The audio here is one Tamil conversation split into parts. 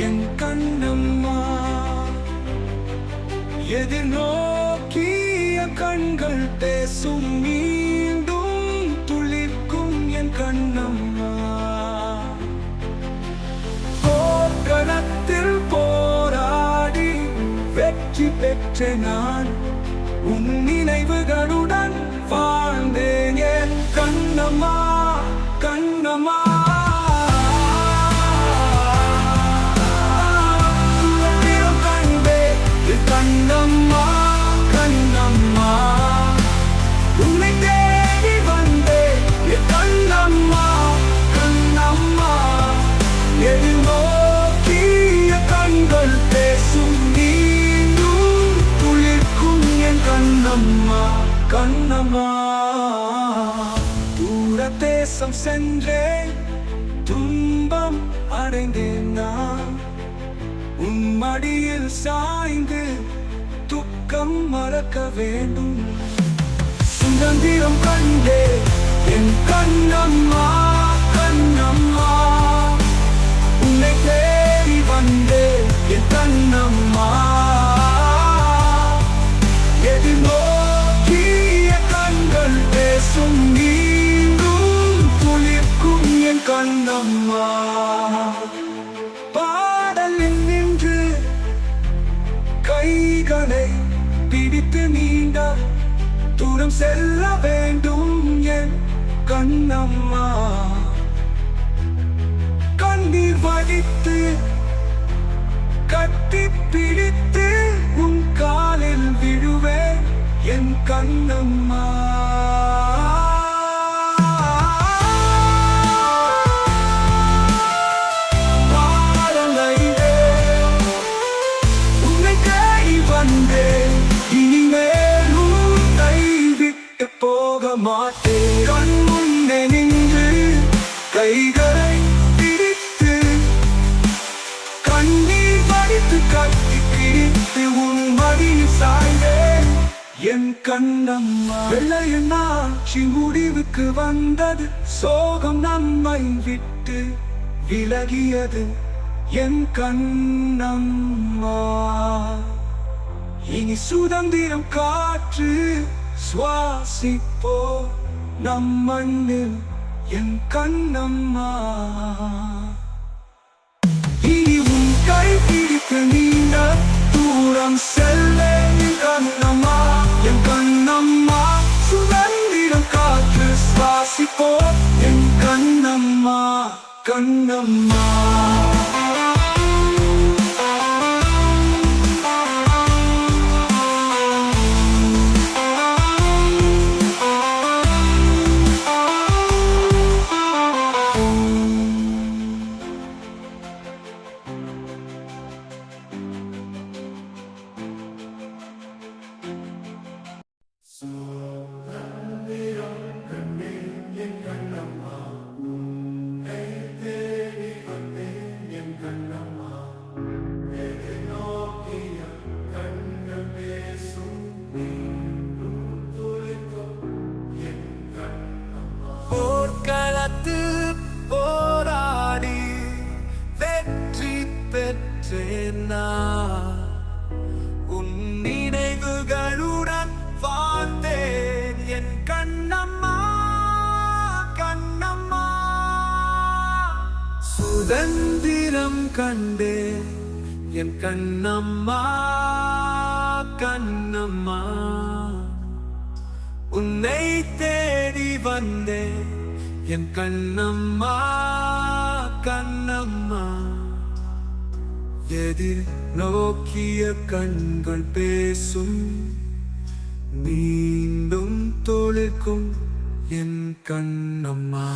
என் கண்ணம்மா. எதிர்நோக்கிய கண்கள் பேசும், மீண்டும் துளிர்க்கும் என் கண்ணம்மா. போர்க்களத்தில் போராடி வெற்றி பெற்ற நான் உன் நினைவுகளுடன் வாழ்ந்தேன் என் கண்ணம்மா, கண்ணம்மா. கண்ணம்மா, கண்ணம்மா, உன்னை தேடி வந்தேன் என் கண்ணம்மா, கண்ணம்மா. எதிர்நோக்கிய கண்கள் பேசும், நீண்டும் துளிர்க்கும் என் கண்ணம்மா, கண்ணம்மா. தூர தேசம் சென்றேன், துன்பம் அடைந்தேன் நான். உன் மடியில் சாய்ந்து துக்கம் மறக்க வேண்டும். சுதந்திரம் கண்டே என் கண்ணம்மா, கண்ணம்மா. உன்னை தேடி வந்தே என் கண்ணம்மா. எதிர்நோக்கிய கண்கள் பேசும், நீண்டும் துளிர்க்கும் என் கண்ணம்மா. கைகளை பிடித்து நீண்ட தூரம் செல்ல வேண்டும் என் கண்ணம்மா. கண்ணீர் வடித்து கட்டி பிடித்து உன் காலில் விழுவேன் என் கண்ணம்மா. இனிமேலும் கைவிட்டு போக மாட்டேன். கண் முன்னே நின்று கைகளை பிடித்து கண்ணீர் வடித்து கட்டி பிடித்து உன் மடியில் சாய்ந்தேன் என் கண்ணம்மா. வெள்ளையனாட்சி முடிவுக்கு வந்தது, சோகம் நம்மை விட்டு விலகியது என் கண்ணம்மா. இனி சுதந்திரம் காற்று சுவாசிப்போ நம் மண்ணில் என் கண்ணம்மா. இனி உன் கை பிடித்து நீண்ட தூரம் செல்ல என் கண்ணம்மா, என் கண்ணம்மா. சுதந்திரம் காற்று சுவாசிப்போ என் கண்ணம்மா, கண்ணம்மா. போர்க்களத்தில் போராடி வெற்றி பெற்றேன் நான் உன் நினைவுகளுடன் வாழ்ந்தேன் என் கண்ணம்மா, கண்ணம்மா. சுதந்திரம் கண்டேன் என் கண்ணம்மா, கண்ணம்மா. உன்னை தேடி வந்தேன் என் கண்ணம்மா, கண்ணம்மா. எதிர் நோக்கிய கண்கள் பேசும், மீண்டும் தொழிற்கும் என் கண்ணம்மா.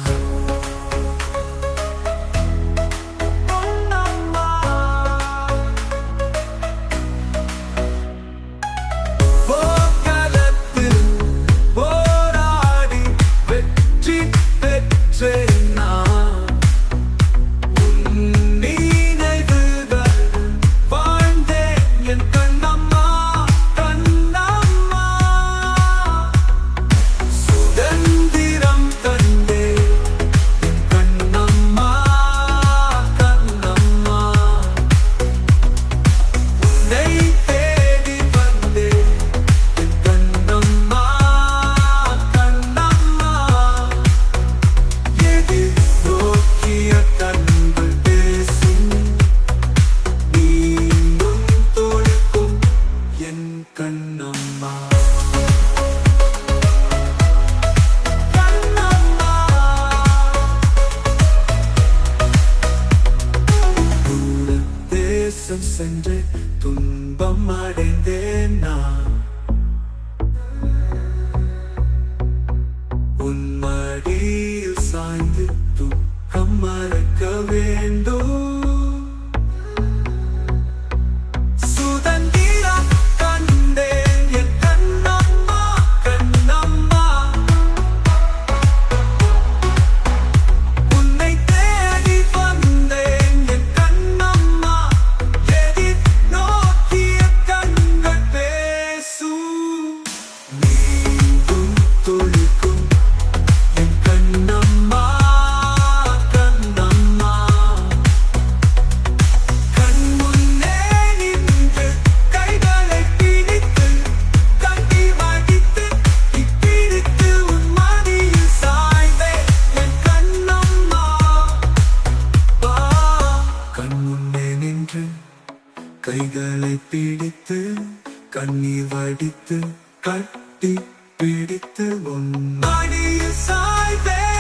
சென்று துன்பம் அடைந்தேன் நான். உன் மடியில் சாய்ந்து துக்கம் மறக்க வேண்டும். சுதந்திரம் கண்டேன் என் கண்ணம்மா, கண்ணம்மா. உன்னை தேடி வந்தேன் என் கண்ணம்மா. எதிர் நோக்கிய கண்கள் பேசும். மீண்டும் துளிக்கும் என் கண்ணம்மா, கண்ணம்மா. கண் முன்னே நின்று கைகளை பிடித்து கண்ணீர் வடித்து பிடித்து உன் மடியில் சாய்ந்தேன் என் கண்ணம்மா. கண் முன்னே நின்று கைகளை பிடித்து கண்ணீர் வடித்து கட்டி பிடித்து உன் மடியில் சாய்ந்தேன்.